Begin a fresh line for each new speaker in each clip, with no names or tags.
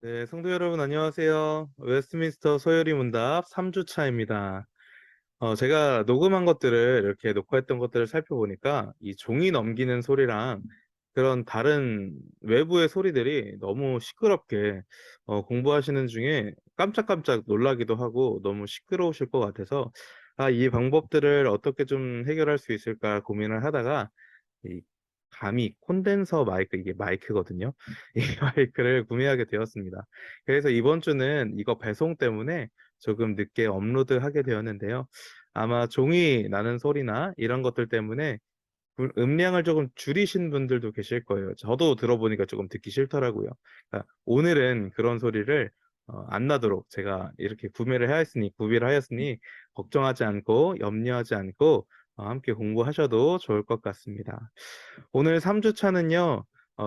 네, 성도 여러분 안녕하세요. 웨스트민스터 소요리 문답 3주차입니다. 제가 녹음한 것들을 이렇게 녹화했던 것들을 살펴보니까 이 종이 넘기는 소리랑 그런 다른 외부의 소리들이 너무 시끄럽게 공부하시는 중에 깜짝깜짝 놀라기도 하고 너무 시끄러우실 것 같아서 이 방법들을 어떻게 좀 해결할 수 있을까 고민을 하다가 이 감히 콘덴서 마이크 이게 마이크거든요. 이 마이크를 구매하게 되었습니다. 그래서 이번 주는 이거 배송 때문에 조금 늦게 업로드하게 되었는데요. 아마 종이 나는 소리나 이런 것들 때문에 음량을 조금 줄이신 분들도 계실 거예요. 저도 들어보니까 조금 듣기 싫더라고요. 그러니까 오늘은 그런 소리를 안 나도록 제가 이렇게 구비를 하였으니 걱정하지 않고 염려하지 않고 함께 공부하셔도 좋을 것 같습니다. 오늘 3주차는요,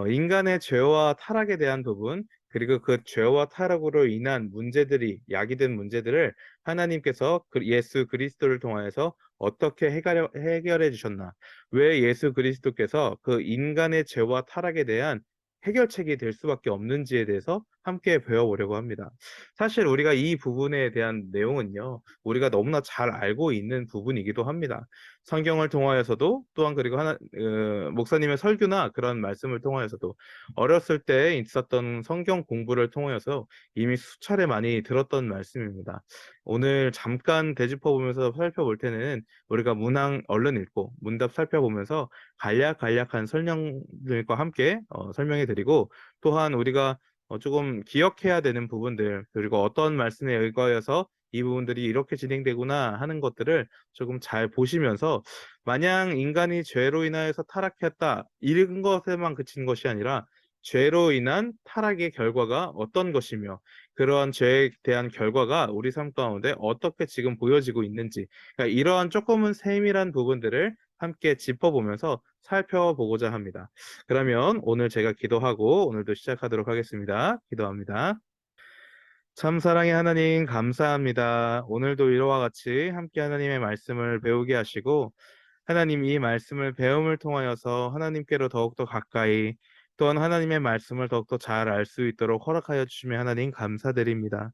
인간의 죄와 타락에 대한 부분, 그리고 그 죄와 타락으로 인한 문제들이, 야기된 문제들을 하나님께서 예수 그리스도를 통하여서 어떻게 해결해 주셨나, 왜 예수 그리스도께서 그 인간의 죄와 타락에 대한 해결책이 될 수밖에 없는지에 대해서 함께 배워보려고 합니다. 사실 우리가 이 부분에 대한 내용은요, 우리가 너무나 잘 알고 있는 부분이기도 합니다. 성경을 통하여서도 또한 그리고 목사님의 설교나 그런 말씀을 통하여서도 어렸을 때 있었던 성경 공부를 통하여서 이미 수차례 많이 들었던 말씀입니다. 오늘 잠깐 되짚어 보면서 살펴볼 때는 우리가 문항 얼른 읽고 문답 살펴보면서 간략간략한 설명들과 함께 설명해 드리고 또한 우리가 조금 기억해야 되는 부분들 그리고 어떤 말씀에 의거해서 이 부분들이 이렇게 진행되구나 하는 것들을 조금 잘 보시면서 마냥 인간이 죄로 인하여서 타락했다 이런 것에만 그치는 것이 아니라 죄로 인한 타락의 결과가 어떤 것이며 그러한 죄에 대한 결과가 우리 삶 가운데 어떻게 지금 보여지고 있는지 그러니까 이러한 조금은 세밀한 부분들을 함께 짚어보면서 살펴보고자 합니다. 그러면 오늘 제가 기도하고 오늘도 시작하도록 하겠습니다. 기도합니다. 참 사랑의 하나님 감사합니다. 오늘도 이와 같이 함께 하나님의 말씀을 배우게 하시고 하나님 이 말씀을 배움을 통하여서 하나님께로 더욱더 가까이 또한 하나님의 말씀을 더욱더 잘 알 수 있도록 허락하여 주시며 하나님 감사드립니다.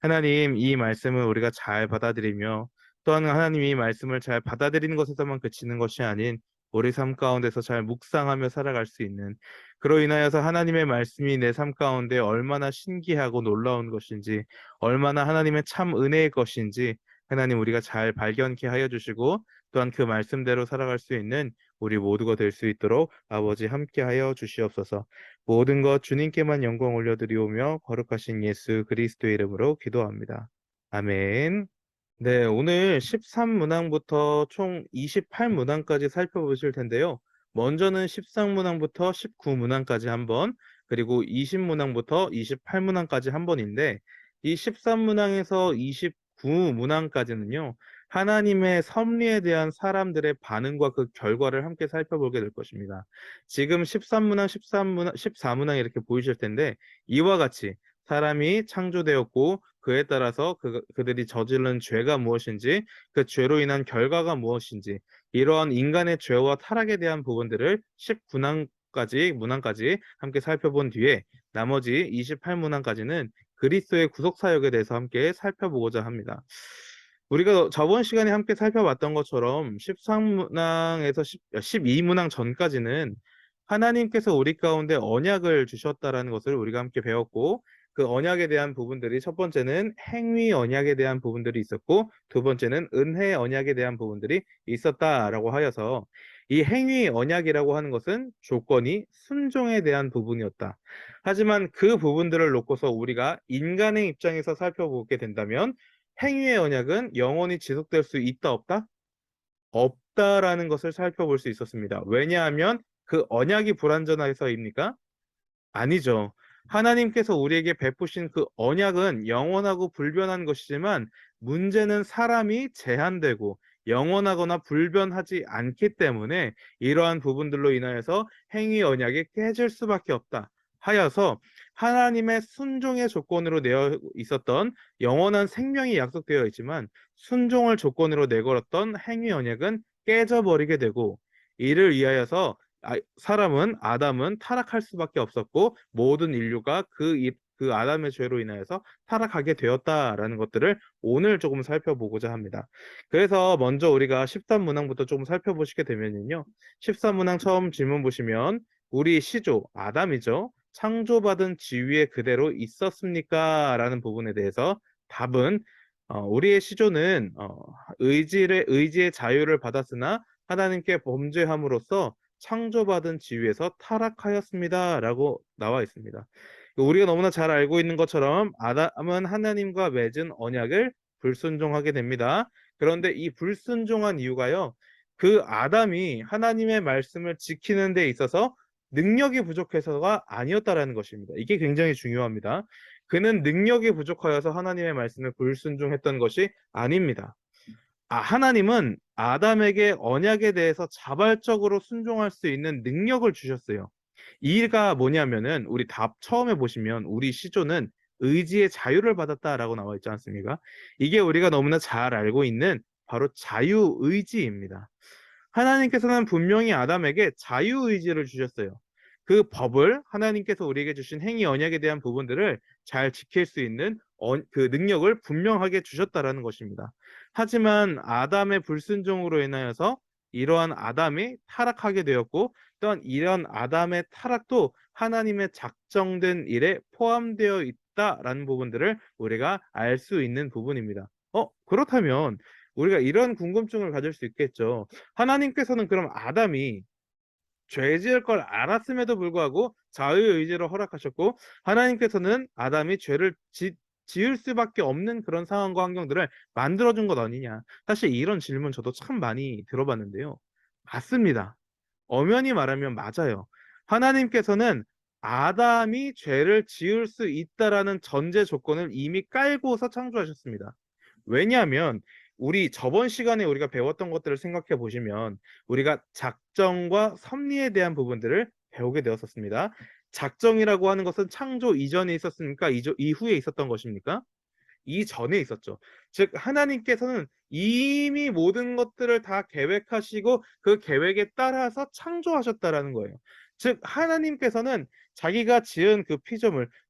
하나님 이 말씀을 우리가 잘 받아들이며 또한 하나님 이 말씀을 잘 받아들이는 것에서만 그치는 것이 아닌 우리 삶 가운데서 잘 묵상하며 살아갈 수 있는 그로 인하여서 하나님의 말씀이 내 삶 가운데 얼마나 신기하고 놀라운 것인지 얼마나 하나님의 참 은혜의 것인지 하나님 우리가 잘 발견케 하여 주시고 또한 그 말씀대로 살아갈 수 있는 우리 모두가 될 수 있도록 아버지 함께하여 주시옵소서. 모든 것 주님께만 영광 올려드리오며 거룩하신 예수 그리스도의 이름으로 기도합니다. 아멘. 네, 오늘 13문항부터 총 28문항까지 살펴보실 텐데요. 먼저는 13문항부터 19문항까지 한 번, 그리고 20문항부터 28문항까지 한 번인데, 이 13문항에서 29문항까지는요, 하나님의 섭리에 대한 사람들의 반응과 그 결과를 함께 살펴보게 될 것입니다. 지금 13문항, 13문항, 14문항 이렇게 보이실 텐데, 이와 같이 사람이 창조되었고 그에 따라서 그들이 저지른 죄가 무엇인지 그 죄로 인한 결과가 무엇인지 이러한 인간의 죄와 타락에 대한 부분들을 19문항까지 함께 살펴본 뒤에 나머지 28문항까지는 그리스도의 구속 사역에 대해서 함께 살펴보고자 합니다. 우리가 저번 시간에 함께 살펴봤던 것처럼 13문항에서 12문항 전까지는 하나님께서 우리 가운데 언약을 주셨다라는 것을 우리가 함께 배웠고 그 언약에 대한 부분들이 첫 번째는 행위 언약에 대한 부분들이 있었고 두 번째는 은혜 언약에 대한 부분들이 있었다라고 하여서 이 행위 언약이라고 하는 것은 조건이 순종에 대한 부분이었다. 하지만 그 부분들을 놓고서 우리가 인간의 입장에서 살펴보게 된다면 행위의 언약은 영원히 지속될 수 있다 없다? 없다라는 것을 살펴볼 수 있었습니다. 왜냐하면 그 언약이 불완전해서입니까? 아니죠. 하나님께서 우리에게 베푸신 그 언약은 영원하고 불변한 것이지만 문제는 사람이 제한되고 영원하거나 불변하지 않기 때문에 이러한 부분들로 인하여서 행위 언약이 깨질 수밖에 없다 하여서 하나님의 순종의 조건으로 내어 있었던 영원한 생명이 약속되어 있지만 순종을 조건으로 내걸었던 행위 언약은 깨져버리게 되고 이를 위하여서 사람은 아담은 타락할 수밖에 없었고 모든 인류가 그 그 아담의 죄로 인하여서 타락하게 되었다라는 것들을 오늘 조금 살펴보고자 합니다. 그래서 먼저 우리가 13문항부터 조금 살펴보시게 되면요. 13문항 처음 질문 보시면 우리 시조 아담이죠. 창조받은 지위에 그대로 있었습니까? 라는 부분에 대해서 답은 우리의 시조는 의지의 자유를 받았으나 하나님께 범죄함으로써 창조받은 지위에서 타락하였습니다라고 나와 있습니다. 우리가 너무나 잘 알고 있는 것처럼 아담은 하나님과 맺은 언약을 불순종하게 됩니다. 그런데 이 불순종한 이유가요. 그 아담이 하나님의 말씀을 지키는 데 있어서 능력이 부족해서가 아니었다라는 것입니다. 이게 굉장히 중요합니다. 그는 능력이 부족하여서 하나님의 말씀을 불순종했던 것이 아닙니다. 하나님은 아담에게 언약에 대해서 자발적으로 순종할 수 있는 능력을 주셨어요. 이가 뭐냐면은 우리 답 처음에 보시면 우리 시조는 의지의 자유를 받았다라고 나와 있지 않습니까? 이게 우리가 너무나 잘 알고 있는 바로 자유의지입니다. 하나님께서는 분명히 아담에게 자유의지를 주셨어요. 그 법을 하나님께서 우리에게 주신 행위 언약에 대한 부분들을 잘 지킬 수 있는 그 능력을 분명하게 주셨다라는 것입니다. 하지만 아담의 불순종으로 인하여서 이러한 아담이 타락하게 되었고 또한 이런 아담의 타락도 하나님의 작정된 일에 포함되어 있다라는 부분들을 우리가 알 수 있는 부분입니다. 그렇다면 우리가 이런 궁금증을 가질 수 있겠죠. 하나님께서는 그럼 아담이 죄 지을 걸 알았음에도 불구하고 자유의 의지를 허락하셨고 하나님께서는 아담이 죄를 지을 수밖에 없는 그런 상황과 환경들을 만들어준 것 아니냐. 사실 이런 질문 저도 참 많이 들어봤는데요. 맞습니다. 엄연히 말하면 맞아요. 하나님께서는 아담이 죄를 지을 수 있다라는 전제 조건을 이미 깔고서 창조하셨습니다. 왜냐하면 우리 저번 시간에 우리가 배웠던 것들을 생각해 보시면 우리가 작정과 섭리에 대한 부분들을 배우게 되었었습니다. 작정이라고 하는 것은 창조 이전에 있었습니까? 이후에 있었던 것입니까? 이전에 있었죠. 즉 하나님께서는 이미 모든 것들을 다 계획하시고 그 계획에 따라서 창조하셨다라는 거예요. 즉 하나님께서는 자기가 지은 그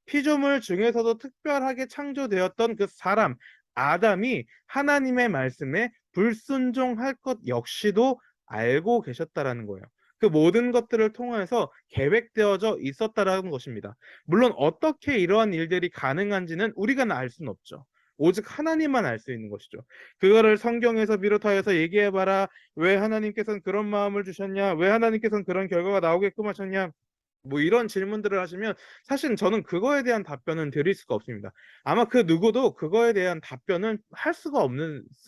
피조물 중에서도 특별하게 창조되었던 그 사람 아담이 하나님의 말씀에 불순종할 것 역시도 알고 계셨다라는 거예요. 그 모든 것들을 통해서 계획되어져 있었다라는 것입니다. 물론 어떻게 이러한 일들이 가능한지는 우리가 알 수는 없죠. 오직 하나님만 알 수 있는 것이죠. 그거를 성경에서 비롯하여서 얘기해봐라. 왜 하나님께서는 그런 마음을 주셨냐? 왜 하나님께서는 그런 결과가 나오게끔 하셨냐? 뭐 이런 질문들을 하시면 사실 저는 그거에 대한 답변은 드릴 수가 없습니다. 아마 그 누구도 그거에 대한 답변은 할 수가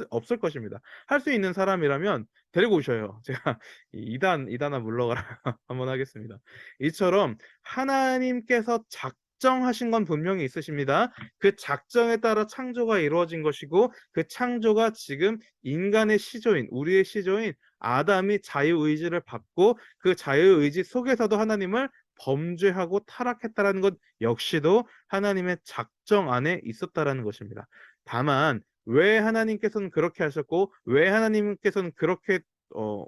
없을 것입니다. 할 수 있는 사람이라면 데리고 오셔요. 제가 이단아 물러가라 한번 하겠습니다. 이처럼 하나님께서 작정하신 건 분명히 있으십니다. 그 작정에 따라 창조가 이루어진 것이고 그 창조가 지금 인간의 시조인 우리의 시조인 아담이 자유의지를 받고 그 자유의지 속에서도 하나님을 범죄하고 타락했다라는 것 역시도 하나님의 작정 안에 있었다라는 것입니다. 다만 왜 하나님께서는 그렇게 하셨고 왜 하나님께서는 그렇게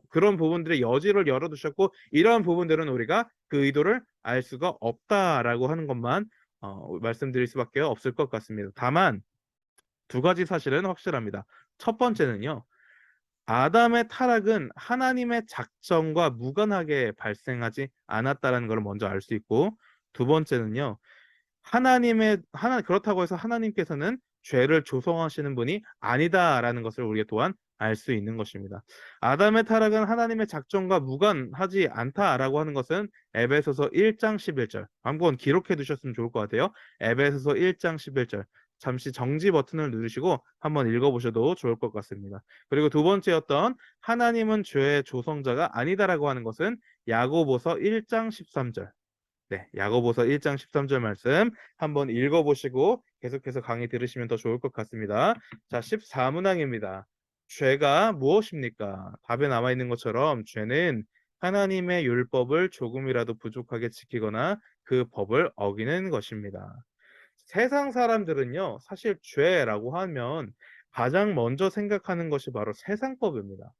그런 부분들의 여지를 열어두셨고 이러한 부분들은 우리가 그 의도를 알 수가 없다라고 하는 것만 말씀드릴 수밖에 없을 것 같습니다. 다만 두 가지 사실은 확실합니다. 첫 번째는요. 아담의 타락은 하나님의 작정과 무관하게 발생하지 않았다라는 걸 먼저 알 수 있고 두 번째는요. 그렇다고 해서 하나님께서는 죄를 조성하시는 분이 아니다라는 것을 우리가 또한 알 수 있는 것입니다. 아담의 타락은 하나님의 작정과 무관하지 않다라고 하는 것은 에베소서 1장 11절. 한번 기록해 두셨으면 좋을 것 같아요. 에베소서 1장 11절. 잠시 정지 버튼을 누르시고 한번 읽어보셔도 좋을 것 같습니다. 그리고 두 번째였던 하나님은 죄의 조성자가 아니다라고 하는 것은 야고보서 1장 13절. 네, 야고보서 1장 13절 말씀 한번 읽어보시고 계속해서 강의 들으시면 더 좋을 것 같습니다. 자, 14문항입니다. 죄가 무엇입니까? 답에 남아 있는 것처럼 죄는 하나님의 율법을 조금이라도 부족하게 지키거나 그 법을 어기는 것입니다. 세상 사람들은요, 사실 죄라고 하면 가장 먼저 생각하는 것이 바로 세상법입니다.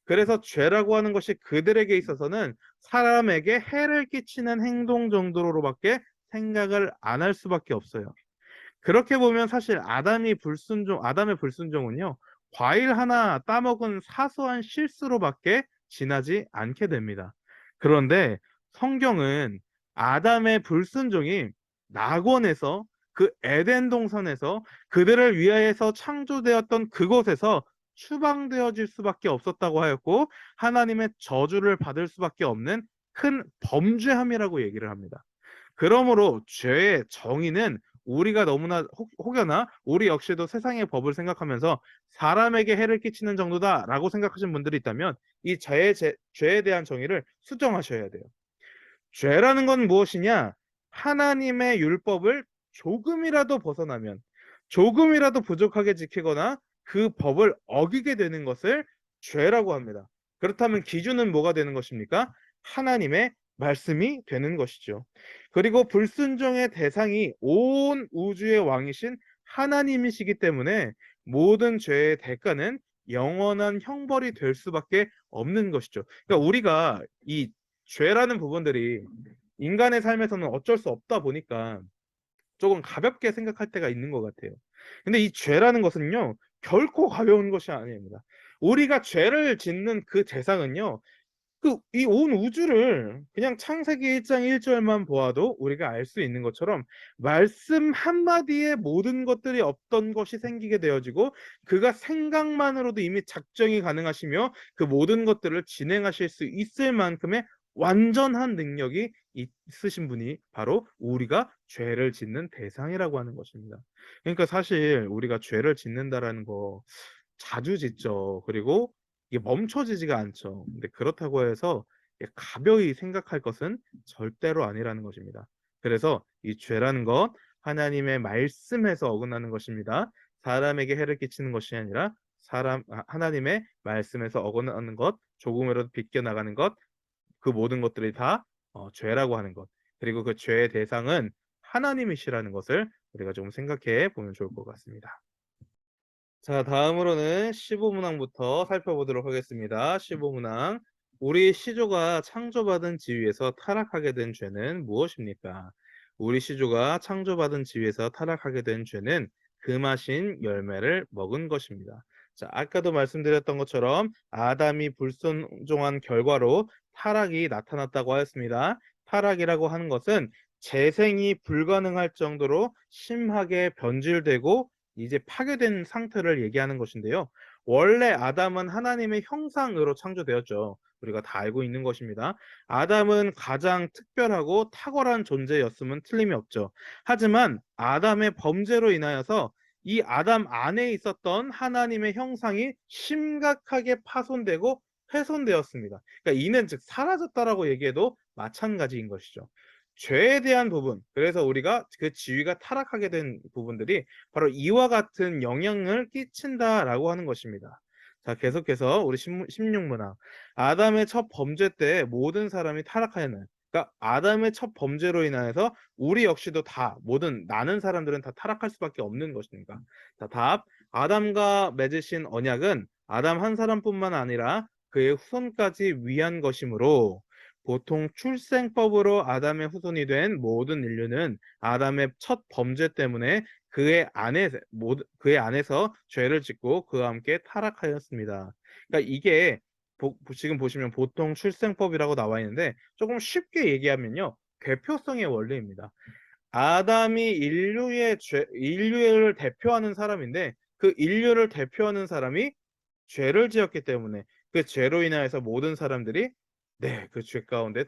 그래서 죄라고 하는 것이 그들에게 있어서는 사람에게 해를 끼치는 행동 정도로밖에 생각을 안 할 수밖에 없어요. 그렇게 보면 사실 아담의 불순종은요, 과일 하나 따먹은 사소한 실수로밖에 지나지 않게 됩니다. 그런데 성경은 아담의 불순종이 낙원에서, 그 에덴 동산에서, 그들을 위하여서 창조되었던 그곳에서 추방되어질 수밖에 없었다고 하였고, 하나님의 저주를 받을 수밖에 없는 큰 범죄함이라고 얘기를 합니다. 그러므로 죄의 정의는 우리가 너무나 혹여나 우리 역시도 세상의 법을 생각하면서 사람에게 해를 끼치는 정도다라고 생각하시는 분들이 있다면, 이 죄에 대한 정의를 수정하셔야 돼요. 죄라는 건 무엇이냐? 하나님의 율법을 조금이라도 벗어나면, 조금이라도 부족하게 지키거나 그 법을 어기게 되는 것을 죄라고 합니다. 그렇다면 기준은 뭐가 되는 것입니까? 하나님의 말씀이 되는 것이죠. 그리고 불순종의 대상이 온 우주의 왕이신 하나님이시기 때문에 모든 죄의 대가는 영원한 형벌이 될 수밖에 없는 것이죠. 그러니까 우리가 이 죄라는 부분들이 인간의 삶에서는 어쩔 수 없다 보니까 조금 가볍게 생각할 때가 있는 것 같아요. 근데 이 죄라는 것은요, 결코 가벼운 것이 아닙니다. 우리가 죄를 짓는 그 대상은요, 이 온 우주를 그냥 창세기 1장 1절만 보아도 우리가 알 수 있는 것처럼 말씀 한마디에 모든 것들이 없던 것이 생기게 되어지고, 그가 생각만으로도 이미 작정이 가능하시며 그 모든 것들을 진행하실 수 있을 만큼의 완전한 능력이 있으신 분이 바로 우리가 죄를 짓는 대상이라고 하는 것입니다. 그러니까 사실 우리가 죄를 짓는다라는 거 자주 짓죠. 그리고 이게 멈춰지지가 않죠. 근데 그렇다고 해서 가벼이 생각할 것은 절대로 아니라는 것입니다. 그래서 이 죄라는 것, 하나님의 말씀에서 어긋나는 것입니다. 사람에게 해를 끼치는 것이 아니라 하나님의 말씀에서 어긋나는 것, 조금이라도 비껴나가는 것, 그 모든 것들이 다 죄라고 하는 것. 그리고 그 죄의 대상은 하나님이시라는 것을 우리가 좀 생각해 보면 좋을 것 같습니다. 자, 다음으로는 15문항부터 살펴보도록 하겠습니다. 15문항. 우리 시조가 창조받은 지위에서 타락하게 된 죄는 무엇입니까? 우리 시조가 창조받은 지위에서 타락하게 된 죄는 금하신 열매를 먹은 것입니다. 자, 아까도 말씀드렸던 것처럼 아담이 불순종한 결과로 타락이 나타났다고 하였습니다. 타락이라고 하는 것은 재생이 불가능할 정도로 심하게 변질되고 이제 파괴된 상태를 얘기하는 것인데요. 원래 아담은 하나님의 형상으로 창조되었죠. 우리가 다 알고 있는 것입니다. 아담은 가장 특별하고 탁월한 존재였음은 틀림이 없죠. 하지만 아담의 범죄로 인하여서 이 아담 안에 있었던 하나님의 형상이 심각하게 파손되고 훼손되었습니다. 그러니까 이는 즉 사라졌다라고 얘기해도 마찬가지인 것이죠. 죄에 대한 부분, 그래서 우리가 그 지위가 타락하게 된 부분들이 바로 이와 같은 영향을 끼친다라고 하는 것입니다. 자, 계속해서 우리 16문항. 아담의 첫 범죄 때 모든 사람이 타락하였나요? 그러니까 아담의 첫 범죄로 인하여서 우리 역시도 다, 모든 나는 사람들은 다 타락할 수밖에 없는 것입니다. 자, 답. 아담과 맺으신 언약은 아담 한 사람뿐만 아니라 그의 후손까지 위한 것이므로, 보통 출생법으로 아담의 후손이 된 모든 인류는 아담의 첫 범죄 때문에 그의 안에서 죄를 짓고 그와 함께 타락하였습니다. 그러니까 이게 지금 보시면 보통 출생법이라고 나와 있는데, 조금 쉽게 얘기하면요, 대표성의 원리입니다. 아담이 인류를 대표하는 사람인데, 그 인류를 대표하는 사람이 죄를 지었기 때문에 그 죄로 인하여서 모든 사람들이 그 죄 가운데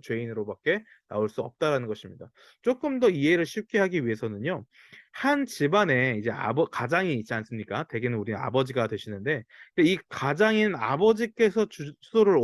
죄인으로밖에 나올 수 없다라는 것입니다. 조금 더 이해를 쉽게 하기 위해서는요, 한 집안에 이제 가장이 있지 않습니까? 대개는 우리 아버지가 되시는데, 이 가장인 아버지께서 주소를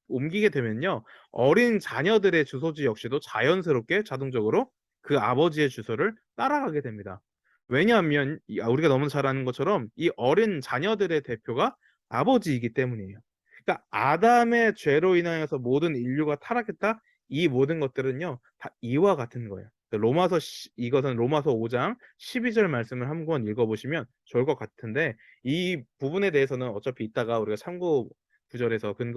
옮기게 되면요, 어린 자녀들의 주소지 역시도 자연스럽게 자동적으로 그 아버지의 주소를 따라가게 됩니다. 왜냐하면 우리가 너무 잘 아는 것처럼 이 어린 자녀들의 대표가 아버지이기 때문이에요. 그러니까 아담의 죄로 인하여서 모든 인류가 타락했다. 이 모든 것들은요, 다 이와 같은 거예요. 이것은 로마서 5장 12절 말씀을 한번 읽어보시면 좋을 것 같은데, 이 부분에 대해서는 어차피 이따가 우리가 근거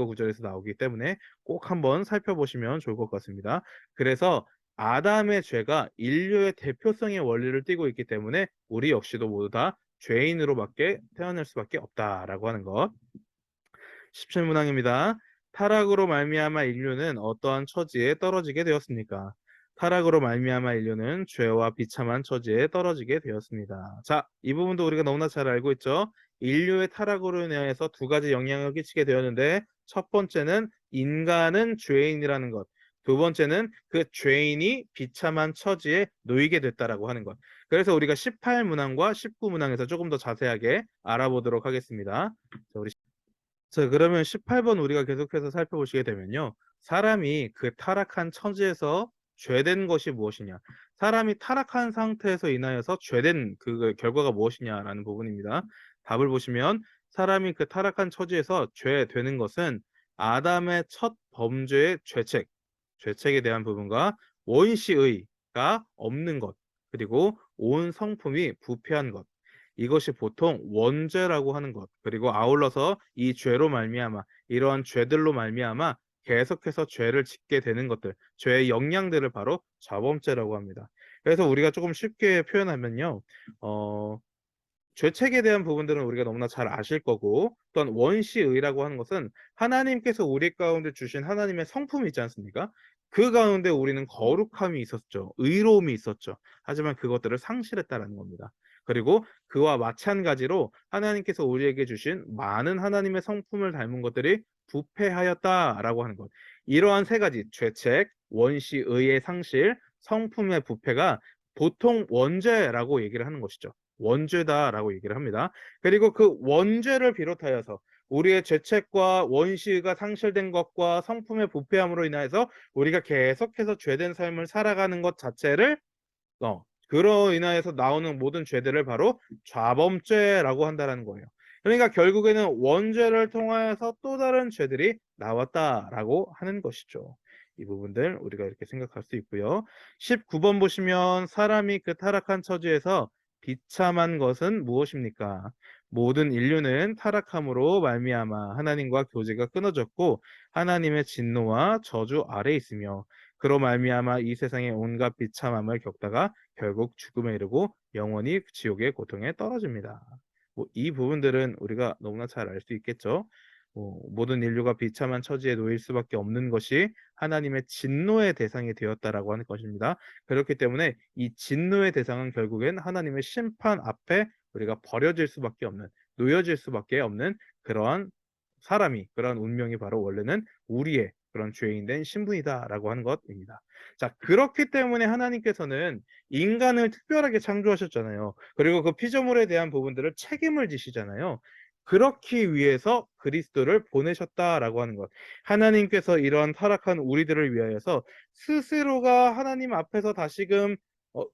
구절에서 나오기 때문에 꼭 한번 살펴보시면 좋을 것 같습니다. 그래서 아담의 죄가 인류의 대표성의 원리를 띠고 있기 때문에 우리 역시도 모두 다 죄인으로밖에 태어날 수밖에 없다라고 하는 것. 17문항입니다. 타락으로 말미암아 인류는 어떠한 처지에 떨어지게 되었습니까? 타락으로 말미암아 인류는 죄와 비참한 처지에 떨어지게 되었습니다. 자, 이 부분도 우리가 너무나 잘 알고 있죠? 인류의 타락으로 인해서 두 가지 영향을 끼치게 되었는데 첫 번째는 인간은 죄인이라는 것. 두 번째는 그 죄인이 비참한 처지에 놓이게 됐다라고 하는 것. 그래서 우리가 18문항과 19문항에서 조금 더 자세하게 알아보도록 하겠습니다. 자, 우리 자, 그러면 18번 우리가 계속해서 살펴보시게 되면요. 사람이 그 타락한 처지에서 죄된 것이 무엇이냐? 사람이 타락한 상태에서 인하여서 죄된 그 결과가 무엇이냐라는 부분입니다. 답을 보시면 사람이 그 타락한 처지에서 죄되는 것은 아담의 첫 범죄의 죄책에 대한 부분과 원시의가 없는 것, 그리고 온 성품이 부패한 것, 이것이 보통 원죄라고 하는 것, 그리고 아울러서 이 죄로 말미암아 이러한 죄들로 말미암아 계속해서 죄를 짓게 되는 것들, 죄의 영향들을 바로 자범죄라고 합니다. 그래서 우리가 조금 쉽게 표현하면요, 어, 죄책에 대한 부분들은 우리가 너무나 잘 아실 거고, 또한 원시의라고 하는 것은 하나님께서 우리 가운데 주신 하나님의 성품이 있지 않습니까? 그 가운데 우리는 거룩함이 있었죠. 의로움이 있었죠. 하지만 그것들을 상실했다라는 겁니다. 그리고 그와 마찬가지로 하나님께서 우리에게 주신 많은 하나님의 성품을 닮은 것들이 부패하였다라고 하는 것. 이러한 세 가지, 죄책, 원시의의 상실, 성품의 부패가 보통 원죄라고 얘기를 하는 것이죠. 원죄다라고 얘기를 합니다. 그리고 그 원죄를 비롯하여서 우리의 죄책과 원시가 상실된 것과 성품의 부패함으로 인하여서 우리가 계속해서 죄된 삶을 살아가는 것 자체를 그로 인하여서 나오는 모든 죄들을 바로 좌범죄라고 한다는 거예요. 그러니까 결국에는 원죄를 통하여서 또 다른 죄들이 나왔다라고 하는 것이죠. 이 부분들 우리가 이렇게 생각할 수 있고요. 19번 보시면 사람이 그 타락한 처지에서 비참한 것은 무엇입니까? 모든 인류는 타락함으로 말미암아 하나님과 교제가 끊어졌고 하나님의 진노와 저주 아래 있으며 그로 말미암아 이 세상의 온갖 비참함을 겪다가 결국 죽음에 이르고 영원히 지옥의 고통에 떨어집니다. 이 부분들은 우리가 너무나 잘 알 수 있겠죠. 모든 인류가 비참한 처지에 놓일 수밖에 없는 것이 하나님의 진노의 대상이 되었다라고 하는 것입니다. 그렇기 때문에 이 진노의 대상은 결국엔 하나님의 심판 앞에 우리가 버려질 수밖에 없는, 놓여질 수밖에 없는 그러한 그러한 운명이 바로 원래는 우리의 그런 죄인된 신분이다라고 하는 것입니다. 자, 그렇기 때문에 하나님께서는 인간을 특별하게 창조하셨잖아요. 그리고 그 피조물에 대한 부분들을 책임을 지시잖아요. 그렇기 위해서 그리스도를 보내셨다라고 하는 것. 하나님께서 이러한 타락한 우리들을 위하여서 스스로가 하나님 앞에서 다시금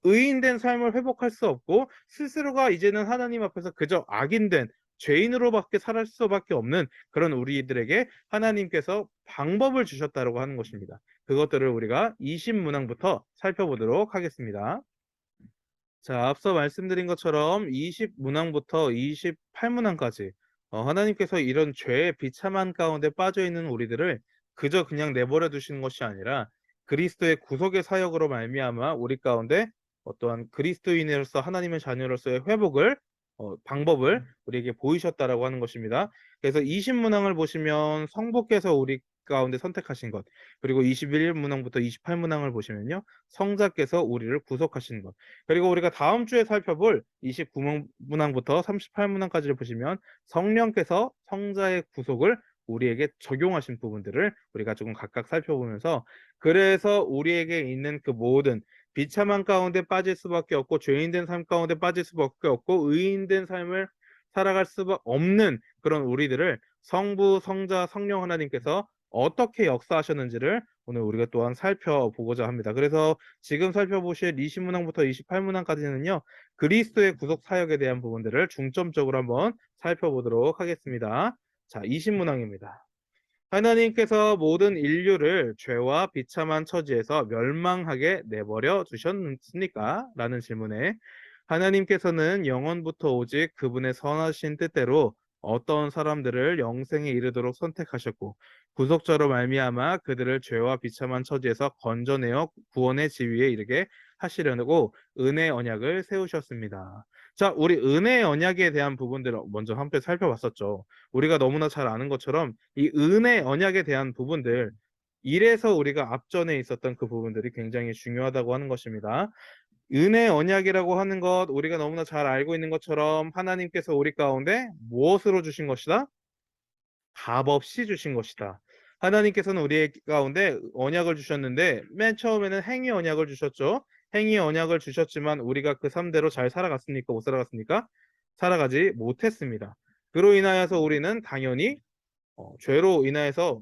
의인된 삶을 회복할 수 없고 스스로가 이제는 하나님 앞에서 그저 악인된 죄인으로밖에 살 수밖에 없는 그런 우리들에게 하나님께서 방법을 주셨다고 하는 것입니다. 그것들을 우리가 20문항부터 살펴보도록 하겠습니다. 자, 앞서 말씀드린 것처럼 20문항부터 28문항까지 하나님께서 이런 죄의 비참한 가운데 빠져 있는 우리들을 그저 그냥 내버려 두시는 것이 아니라 그리스도의 구속의 사역으로 말미암아 우리 가운데 어떠한 그리스도인으로서 하나님의 자녀로서의 회복을 방법을 우리에게 보이셨다라고 하는 것입니다. 그래서 20문항을 보시면 성부께서 우리 가운데 선택하신 것, 그리고 21문항부터 28문항을 보시면요, 성자께서 우리를 구속하신 것, 그리고 우리가 다음 주에 살펴볼 29문항부터 38문항까지를 보시면 성령께서 성자의 구속을 우리에게 적용하신 부분들을 우리가 조금 각각 살펴보면서 그래서 우리에게 있는 그 모든 비참한 가운데 빠질 수밖에 없고 죄인된 삶 가운데 빠질 수밖에 없고 의인된 삶을 살아갈 수밖에 없는 그런 우리들을 성부, 성자, 성령 하나님께서 어떻게 역사하셨는지를 오늘 우리가 또한 살펴보고자 합니다. 그래서 지금 살펴보실 20문항부터 28문항까지는요. 그리스도의 구속 사역에 대한 부분들을 중점적으로 한번 살펴보도록 하겠습니다. 자, 20문항입니다. 하나님께서 모든 인류를 죄와 비참한 처지에서 멸망하게 내버려 두셨습니까? 라는 질문에 하나님께서는 영원부터 오직 그분의 선하신 뜻대로 어떤 사람들을 영생에 이르도록 선택하셨고 구속자로 말미암아 그들을 죄와 비참한 처지에서 건져내어 구원의 지위에 이르게 하시려고 은혜 언약을 세우셨습니다. 자, 우리 은혜 언약에 대한 부분들을 먼저 함께 살펴봤었죠. 우리가 너무나 잘 아는 것처럼 이 은혜 언약에 대한 부분들, 이래서 우리가 앞전에 있었던 그 부분들이 굉장히 중요하다고 하는 것입니다. 은혜 언약이라고 하는 것, 우리가 너무나 잘 알고 있는 것처럼 하나님께서 우리 가운데 무엇으로 주신 것이다? 값 없이 주신 것이다. 하나님께서는 우리 가운데 언약을 주셨는데 맨 처음에는 행위 언약을 주셨죠. 행위 언약을 주셨지만 우리가 그 삶대로 잘 살아갔습니까? 못 살아갔습니까? 살아가지 못했습니다. 그로 인하여서 우리는 당연히 죄로 인하여서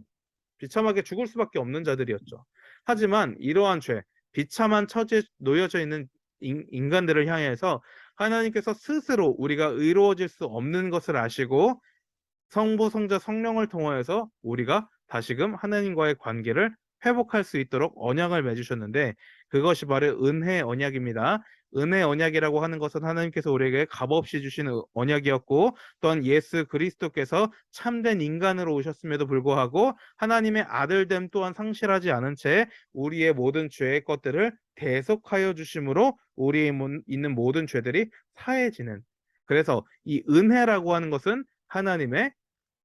비참하게 죽을 수밖에 없는 자들이었죠. 하지만 이러한 죄, 비참한 처지에 놓여져 있는 인간들을 향해서 하나님께서 스스로 우리가 의로워질 수 없는 것을 아시고 성부, 성자, 성령을 통하여서 우리가 다시금 하나님과의 관계를 회복할 수 있도록 언약을 맺으셨는데 그것이 바로 은혜 언약입니다. 은혜 언약이라고 하는 것은 하나님께서 우리에게 값없이 주신 언약이었고 또한 예수 그리스도께서 참된 인간으로 오셨음에도 불구하고 하나님의 아들됨 또한 상실하지 않은 채 우리의 모든 죄의 것들을 대속하여 주심으로 우리의 있는 모든 죄들이 사해지는, 그래서 이 은혜라고 하는 것은 하나님의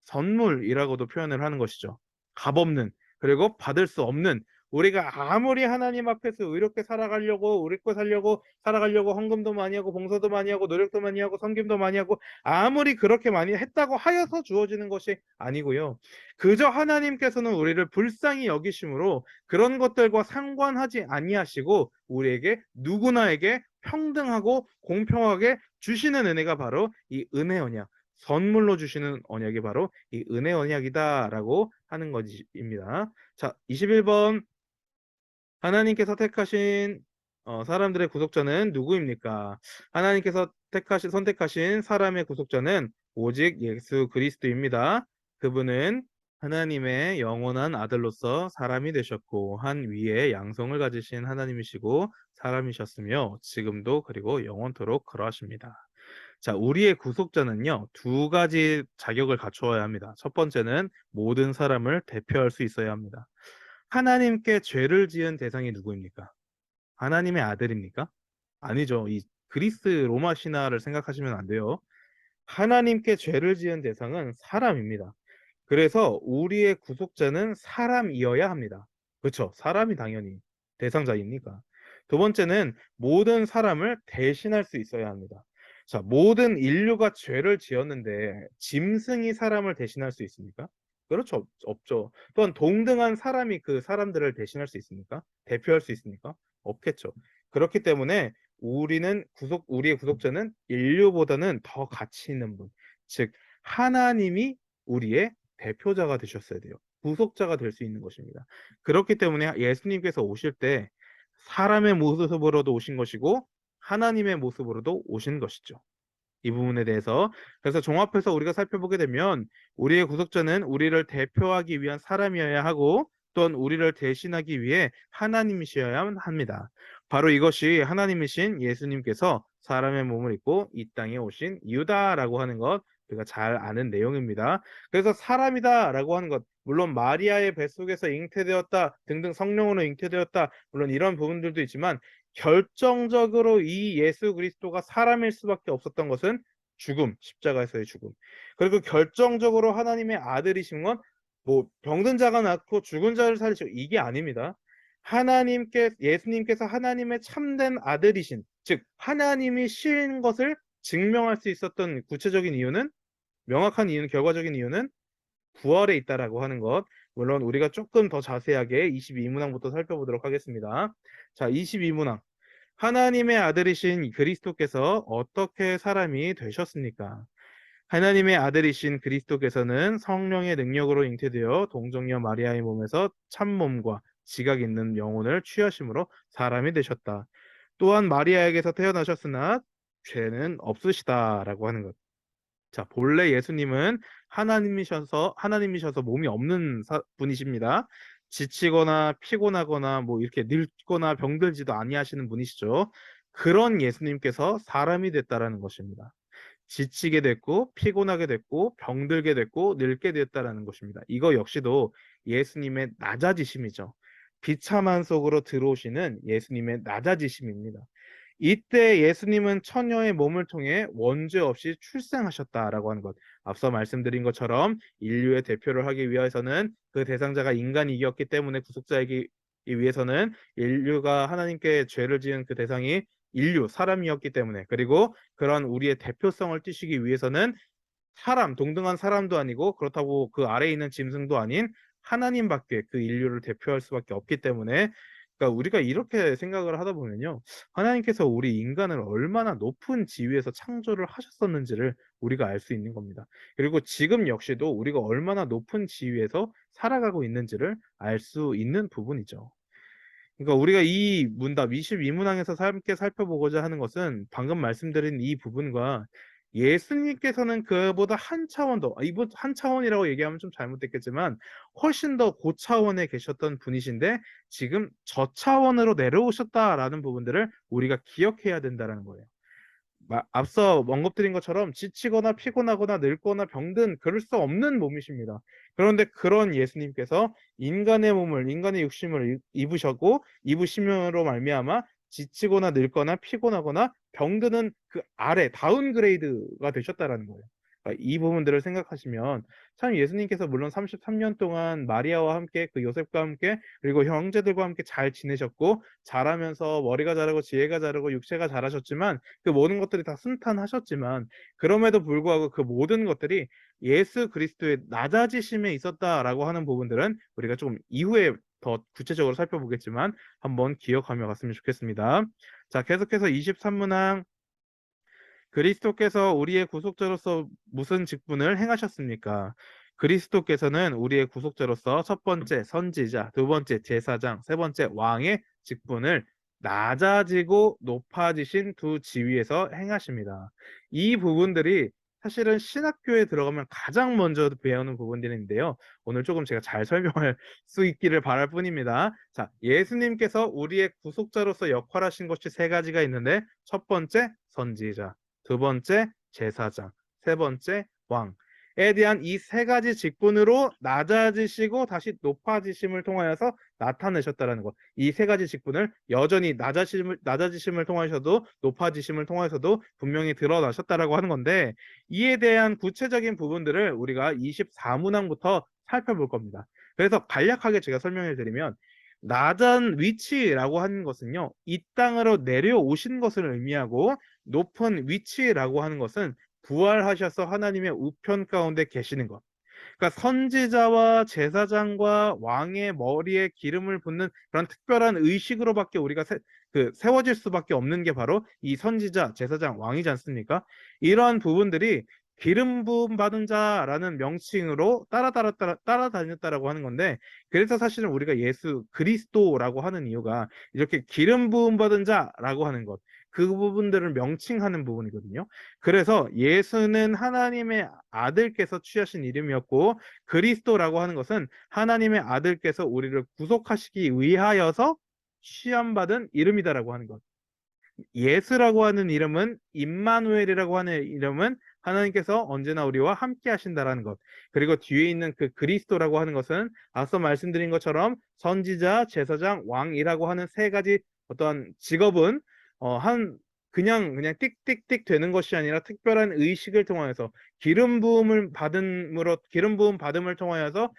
선물이라고도 표현을 하는 것이죠. 값없는, 그리고 받을 수 없는, 우리가 아무리 하나님 앞에서 의롭게 살아가려고 의롭게 살려고 살아가려고 헌금도 많이 하고 봉사도 많이 하고 노력도 많이 하고 섬김도 많이 하고 아무리 그렇게 많이 했다고 하여서 주어지는 것이 아니고요. 그저 하나님께서는 우리를 불쌍히 여기심으로 그런 것들과 상관하지 아니하시고 우리에게 누구나에게 평등하고 공평하게 주시는 은혜가 바로 이 은혜 언약, 선물로 주시는 언약이 바로 이 은혜 언약이다라고 하는 것입니다. 자, 21번. 하나님께서 택하신 사람들의 구속자는 누구입니까? 하나님께서 선택하신 사람의 구속자는 오직 예수 그리스도입니다. 그분은 하나님의 영원한 아들로서 사람이 되셨고 한 위에 양성을 가지신 하나님이시고 사람이셨으며 지금도 그리고 영원토록 그러하십니다. 자, 우리의 구속자는요, 두 가지 자격을 갖추어야 합니다. 첫 번째는 모든 사람을 대표할 수 있어야 합니다. 하나님께 죄를 지은 대상이 누구입니까? 하나님의 아들입니까? 아니죠. 이 그리스 로마 신화를 생각하시면 안 돼요. 하나님께 죄를 지은 대상은 사람입니다. 그래서 우리의 구속자는 사람이어야 합니다. 그렇죠. 사람이 당연히 대상자입니까? 두 번째는 모든 사람을 대신할 수 있어야 합니다. 자, 모든 인류가 죄를 지었는데 짐승이 사람을 대신할 수 있습니까? 그렇죠. 없죠. 또한 동등한 사람이 그 사람들을 대신할 수 있습니까? 대표할 수 있습니까? 없겠죠. 그렇기 때문에 우리의 구속자는 인류보다는 더 가치 있는 분. 즉, 하나님이 우리의 대표자가 되셨어야 돼요. 구속자가 될 수 있는 것입니다. 그렇기 때문에 예수님께서 오실 때 사람의 모습으로도 오신 것이고 하나님의 모습으로도 오신 것이죠. 이 부분에 대해서 그래서 종합해서 우리가 살펴보게 되면 우리의 구속자는 우리를 대표하기 위한 사람이어야 하고 또한 우리를 대신하기 위해 하나님이셔야 합니다. 바로 이것이 하나님이신 예수님께서 사람의 몸을 입고 이 땅에 오신 이유다라고 하는 것 우리가 잘 아는 내용입니다. 그래서 사람이다라고 하는 것, 물론 마리아의 뱃속에서 잉태되었다 등등 성령으로 잉태되었다, 물론 이런 부분들도 있지만 결정적으로 이 예수 그리스도가 사람일 수밖에 없었던 것은 죽음, 십자가에서의 죽음. 그리고 결정적으로 하나님의 아들이신 건 뭐 병든 자가 낫고 죽은 자를 살리시고 이게 아닙니다. 예수님께서 하나님의 참된 아들이신, 즉 하나님이 신 것을 증명할 수 있었던 구체적인 이유는, 명확한 이유는, 결과적인 이유는 부활에 있다라고 하는 것. 물론 우리가 조금 더 자세하게 22문항부터 살펴보도록 하겠습니다. 자, 22문항. 하나님의 아들이신 그리스도께서 어떻게 사람이 되셨습니까? 하나님의 아들이신 그리스도께서는 성령의 능력으로 잉태되어 동정녀 마리아의 몸에서 참몸과 지각 있는 영혼을 취하심으로 사람이 되셨다. 또한 마리아에게서 태어나셨으나 죄는 없으시다라고 하는 것. 자, 본래 예수님은 하나님이셔서 몸이 없는 분이십니다. 지치거나 피곤하거나 뭐 이렇게 늙거나 병들지도 아니하시는 분이시죠. 그런 예수님께서 사람이 됐다라는 것입니다. 지치게 됐고 피곤하게 됐고 병들게 됐고 늙게 됐다라는 것입니다. 이거 역시도 예수님의 낮아지심이죠. 비참한 속으로 들어오시는 예수님의 낮아지심입니다. 이때 예수님은 처녀의 몸을 통해 원죄 없이 출생하셨다라고 하는 것. 앞서 말씀드린 것처럼 인류의 대표를 하기 위해서는 그 대상자가 인간이었기 때문에 구속자이기 위해서는 인류가 하나님께 죄를 지은 그 대상이 인류, 사람이었기 때문에 그리고 그런 우리의 대표성을 띠시기 위해서는 사람, 동등한 사람도 아니고 그렇다고 그 아래에 있는 짐승도 아닌 하나님밖에 그 인류를 대표할 수밖에 없기 때문에 그러니까 우리가 이렇게 생각을 하다 보면요. 하나님께서 우리 인간을 얼마나 높은 지위에서 창조를 하셨었는지를 우리가 알 수 있는 겁니다. 그리고 지금 역시도 우리가 얼마나 높은 지위에서 살아가고 있는지를 알 수 있는 부분이죠. 그러니까 우리가 이 문답 22문항에서 함께 살펴보고자 하는 것은 방금 말씀드린 이 부분과 예수님께서는 그보다 한 차원 더, 이분 한 차원이라고 얘기하면 좀 잘못됐겠지만 훨씬 더 고차원에 계셨던 분이신데 지금 저차원으로 내려오셨다라는 부분들을 우리가 기억해야 된다는 거예요. 앞서 언급드린 것처럼 지치거나 피곤하거나 늙거나 병든 그럴 수 없는 몸이십니다. 그런데 그런 예수님께서 인간의 몸을 인간의 육심을 입으셨고 입으심으로 말미암아 지치거나 늙거나 피곤하거나 병드는 그 아래 다운그레이드가 되셨다라는 거예요. 그러니까 이 부분들을 생각하시면 참 예수님께서 물론 33년 동안 마리아와 함께 그 요셉과 함께 그리고 형제들과 함께 잘 지내셨고 자라면서 머리가 자라고 지혜가 자라고 육체가 자라셨지만 그 모든 것들이 다 순탄하셨지만 그럼에도 불구하고 그 모든 것들이 예수 그리스도의 낮아지심에 있었다라고 하는 부분들은 우리가 조금 이후에 더 구체적으로 살펴보겠지만 한번 기억하며 갔으면 좋겠습니다. 자, 계속해서 23문항 그리스도께서 우리의 구속자로서 무슨 직분을 행하셨습니까? 그리스도께서는 우리의 구속자로서 첫 번째 선지자, 두 번째 제사장, 세 번째 왕의 직분을 낮아지고 높아지신 두 지위에서 행하십니다. 이 부분들이 사실은 신학교에 들어가면 가장 먼저 배우는 부분들인데요. 오늘 조금 제가 잘 설명할 수 있기를 바랄 뿐입니다. 자, 예수님께서 우리의 구속자로서 역할하신 것이 세 가지가 있는데 첫 번째 선지자, 두 번째 제사장, 세 번째 왕에 대한 이 세 가지 직분으로 낮아지시고 다시 높아지심을 통하여서 나타내셨다라는 것. 이 세 가지 직분을 여전히 낮아지심을 통하셔도 높아지심을 통하여서도 분명히 드러나셨다라고 하는 건데 이에 대한 구체적인 부분들을 우리가 24문항부터 살펴볼 겁니다. 그래서 간략하게 제가 설명해 드리면 낮은 위치라고 하는 것은요, 이 땅으로 내려오신 것을 의미하고 높은 위치라고 하는 것은 부활하셔서 하나님의 우편 가운데 계시는 것. 그러니까 선지자와 제사장과 왕의 머리에 기름을 붓는 그런 특별한 의식으로밖에 우리가 세워질 수밖에 없는 게 바로 이 선지자, 제사장, 왕이지 않습니까? 이러한 부분들이 기름 부음 받은 자라는 명칭으로 따라다녔다라고 하는 건데 그래서 사실은 우리가 예수 그리스도라고 하는 이유가 이렇게 기름 부음 받은 자라고 하는 것 그 부분들을 명칭하는 부분이거든요. 그래서 예수는 하나님의 아들께서 취하신 이름이었고 그리스도라고 하는 것은 하나님의 아들께서 우리를 구속하시기 위하여서 취함받은 이름이다라고 하는 것. 예수라고 하는 이름은 임마누엘이라고 하는 이름은 하나님께서 언제나 우리와 함께 하신다라는 것. 그리고 뒤에 있는 그 그리스도라고 하는 것은 앞서 말씀드린 것처럼 선지자, 제사장, 왕이라고 하는 세 가지 어떤 직업은 한 그냥 띡띡띡 되는 것이 아니라 특별한 의식을 통하여서 기름 부음 받음을 통하여서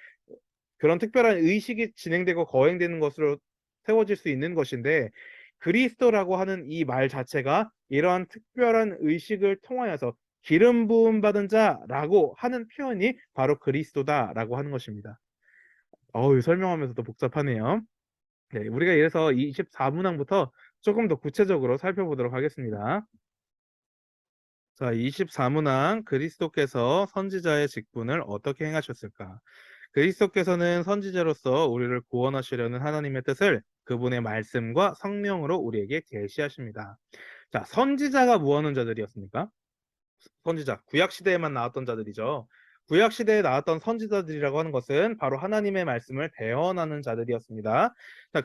그런 특별한 의식이 진행되고 거행되는 것으로 세워질 수 있는 것인데 그리스도라고 하는 이 말 자체가 이러한 특별한 의식을 통하여서 기름 부음 받은 자라고 하는 표현이 바로 그리스도다라고 하는 것입니다. 설명하면서도 복잡하네요. 네, 우리가 이래서 24문항부터 조금 더 구체적으로 살펴보도록 하겠습니다. 자, 24문항 그리스도께서 선지자의 직분을 어떻게 행하셨을까? 그리스도께서는 선지자로서 우리를 구원하시려는 하나님의 뜻을 그분의 말씀과 성령으로 우리에게 계시하십니다. 자, 선지자가 뭐 하는 자들이었습니까? 선지자, 구약 시대에만 나왔던 자들이죠. 구약 시대에 나왔던 선지자들이라고 하는 것은 바로 하나님의 말씀을 대언하는 자들이었습니다. 자,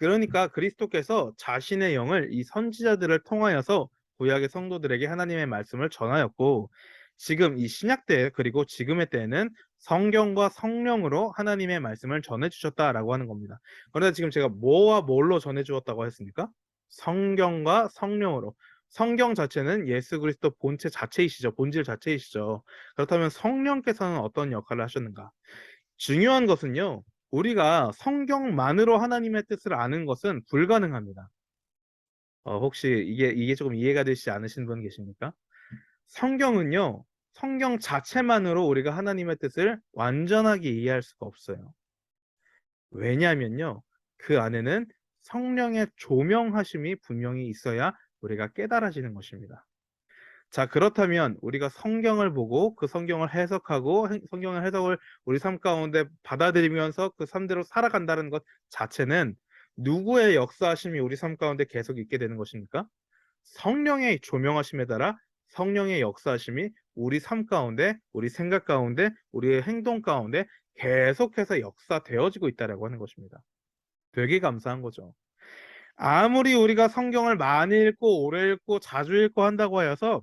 그러니까 그리스도께서 자신의 영을 이 선지자들을 통하여서 구약의 성도들에게 하나님의 말씀을 전하였고 지금 이 신약 때 그리고 지금의 때에는 성경과 성령으로 하나님의 말씀을 전해 주셨다라고 하는 겁니다. 그런데 지금 제가 뭐와 뭘로 전해 주었다고 했습니까? 성경과 성령으로. 성경 자체는 예수 그리스도 본체 자체이시죠. 본질 자체이시죠. 그렇다면 성령께서는 어떤 역할을 하셨는가? 중요한 것은요. 우리가 성경만으로 하나님의 뜻을 아는 것은 불가능합니다. 혹시 이게 조금 이해가 되시지 않으신 분 계십니까? 성경은요. 성경 자체만으로 우리가 하나님의 뜻을 완전하게 이해할 수가 없어요. 왜냐하면요. 그 안에는 성령의 조명하심이 분명히 있어야 우리가 깨달아지는 것입니다. 자, 그렇다면 우리가 성경을 보고 그 성경을 해석하고 성경의 해석을 우리 삶 가운데 받아들이면서 그 삶대로 살아간다는 것 자체는 누구의 역사하심이 우리 삶 가운데 계속 있게 되는 것입니까? 성령의 조명하심에 따라 성령의 역사하심이 우리 삶 가운데, 우리 생각 가운데, 우리의 행동 가운데 계속해서 역사되어지고 있다라고 하는 것입니다. 되게 감사한 거죠. 아무리 우리가 성경을 많이 읽고 오래 읽고 자주 읽고 한다고 하여서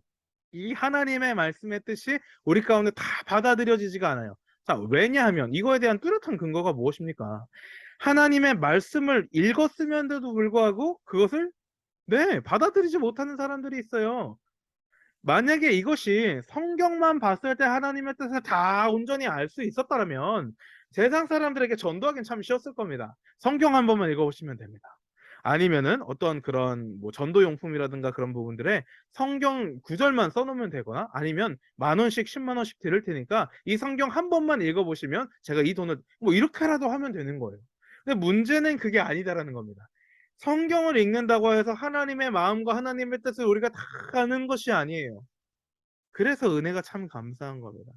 이 하나님의 말씀의 뜻이 우리 가운데 다 받아들여지지가 않아요. 자, 왜냐하면 이거에 대한 뚜렷한 근거가 무엇입니까? 하나님의 말씀을 읽었음에도 불구하고 그것을 네, 받아들이지 못하는 사람들이 있어요. 만약에 이것이 성경만 봤을 때 하나님의 뜻을 다 온전히 알 수 있었다면 세상 사람들에게 전도하기는 참 쉬웠을 겁니다. 성경 한 번만 읽어보시면 됩니다. 아니면은 어떤 그런 뭐 전도용품이라든가 그런 부분들에 성경 구절만 써놓으면 되거나 아니면 10,000원씩 100,000원씩 드릴 테니까 이 성경 한 번만 읽어보시면 제가 이 돈을 뭐 이렇게라도 하면 되는 거예요. 근데 문제는 그게 아니다라는 겁니다. 성경을 읽는다고 해서 하나님의 마음과 하나님의 뜻을 우리가 다 아는 것이 아니에요. 그래서 은혜가 참 감사한 겁니다.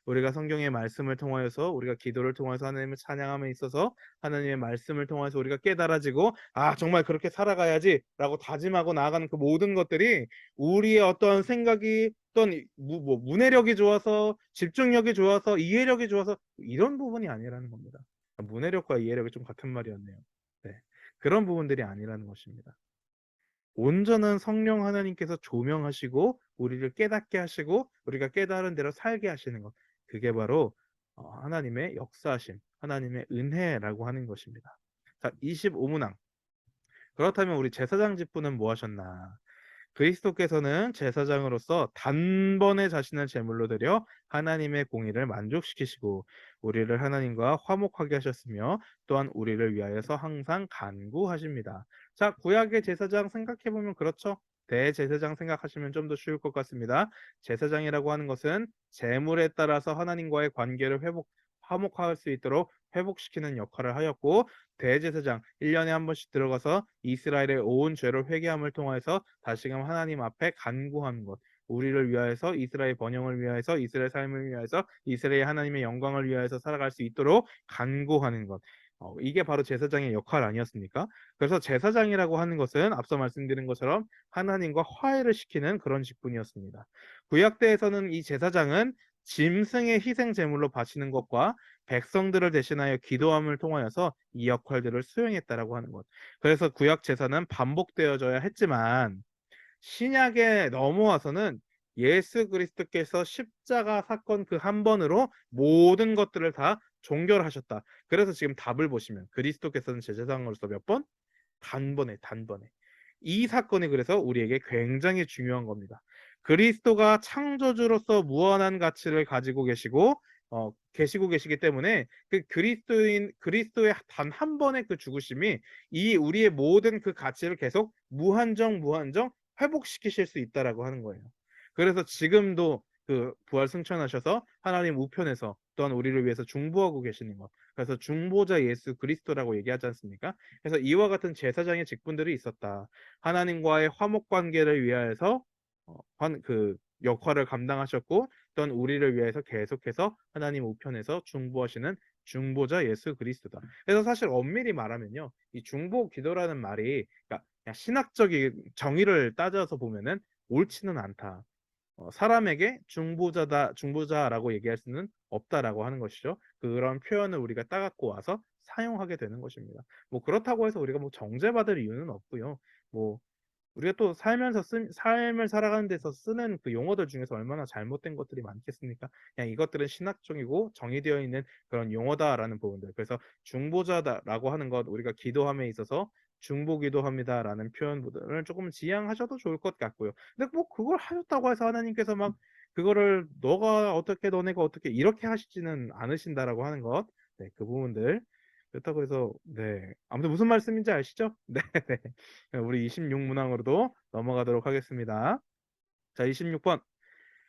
우리가 성경의 말씀을 통하여서 우리가 기도를 통해서 하나님을 찬양함에 있어서 하나님의 말씀을 통해서 우리가 깨달아지고 아 정말 그렇게 살아가야지라고 다짐하고 나아가는 그 모든 것들이 우리의 어떤 생각이 어떤 뭐 문해력이 좋아서 집중력이 좋아서 이해력이 좋아서 이런 부분이 아니라는 겁니다. 문해력과 이해력이 좀 같은 말이었네요. 네. 그런 부분들이 아니라는 것입니다. 온전한 성령 하나님께서 조명하시고 우리를 깨닫게 하시고 우리가 깨달은 대로 살게 하시는 것. 그게 바로 하나님의 역사하심, 하나님의 은혜라고 하는 것입니다. 자, 25문항. 그렇다면 우리 제사장 직분은 뭐 하셨나? 그리스도께서는 제사장으로서 단번에 자신을 제물로 드려 하나님의 공의를 만족시키시고 우리를 하나님과 화목하게 하셨으며 또한 우리를 위하여서 항상 간구하십니다. 자, 구약의 제사장 생각해 보면 그렇죠? 대제사장 생각하시면 좀 더 쉬울 것 같습니다. 제사장이라고 하는 것은 제물에 따라서 하나님과의 관계를 화목할 수 있도록 회복시키는 역할을 하였고 대제사장 1년에 한 번씩 들어가서 이스라엘의 온 죄를 회개함을 통해서 다시금 하나님 앞에 간구하는 것. 우리를 위하여서 이스라엘 번영을 위하여서 이스라엘 삶을 위하여서 이스라엘 하나님의 영광을 위하여서 살아갈 수 있도록 간구하는 것. 이게 바로 제사장의 역할 아니었습니까? 그래서 제사장이라고 하는 것은 앞서 말씀드린 것처럼 하나님과 화해를 시키는 그런 직분이었습니다. 구약대에서는 이 제사장은 짐승의 희생 제물로 바치는 것과 백성들을 대신하여 기도함을 통하여서 이 역할들을 수행했다라고 하는 것. 그래서 구약 제사는 반복되어져야 했지만 신약에 넘어와서는 예수 그리스도께서 십자가 사건 그 한 번으로 모든 것들을 다 종결하셨다. 그래서 지금 답을 보시면 그리스도께서는 제사장으로서 몇 번? 단번에 단번에. 이 사건이 그래서 우리에게 굉장히 중요한 겁니다. 그리스도가 창조주로서 무한한 가치를 가지고 계시고 계시기 때문에 그 그리스도의 단 한 번의 그 죽으심이 이 우리의 모든 그 가치를 계속 무한정 회복시키실 수 있다라고 하는 거예요. 그래서 지금도 그 부활 승천하셔서 하나님 우편에서 또한 우리를 위해서 중보하고 계시는 것. 그래서 중보자 예수 그리스도라고 얘기하지 않습니까? 그래서 이와 같은 제사장의 직분들이 있었다. 하나님과의 화목 관계를 위하여서 그 역할을 감당하셨고 또한 우리를 위해서 계속해서 하나님 우편에서 중보하시는 중보자 예수 그리스도다. 그래서 사실 엄밀히 말하면요. 이 중보 기도라는 말이 그러니까 그냥 신학적인 정의를 따져서 보면은 옳지는 않다. 사람에게 중보자라고 얘기할 수는 없다라고 하는 것이죠. 그런 표현을 우리가 따갖고 와서 사용하게 되는 것입니다. 뭐 그렇다고 해서 우리가 뭐 정죄받을 이유는 없고요. 뭐 우리가 또 살면서 삶을 살아가는 데서 쓰는 그 용어들 중에서 얼마나 잘못된 것들이 많겠습니까? 그냥 이것들은 신학적이고 정의되어 있는 그런 용어다라는 부분들. 그래서 중보자다라고 하는 것, 우리가 기도함에 있어서 중보기도합니다라는 표현들을 조금 지양하셔도 좋을 것 같고요. 근데 뭐 그걸 하셨다고 해서 하나님께서 막 그거를 너가 어떻게 너네가 어떻게 이렇게 하시지는 않으신다라고 하는 것. 네, 그 부분들. 그렇다고 해서 네. 아무튼 무슨 말씀인지 아시죠? 네. 우리 26문항으로도 넘어가도록 하겠습니다. 자, 26번.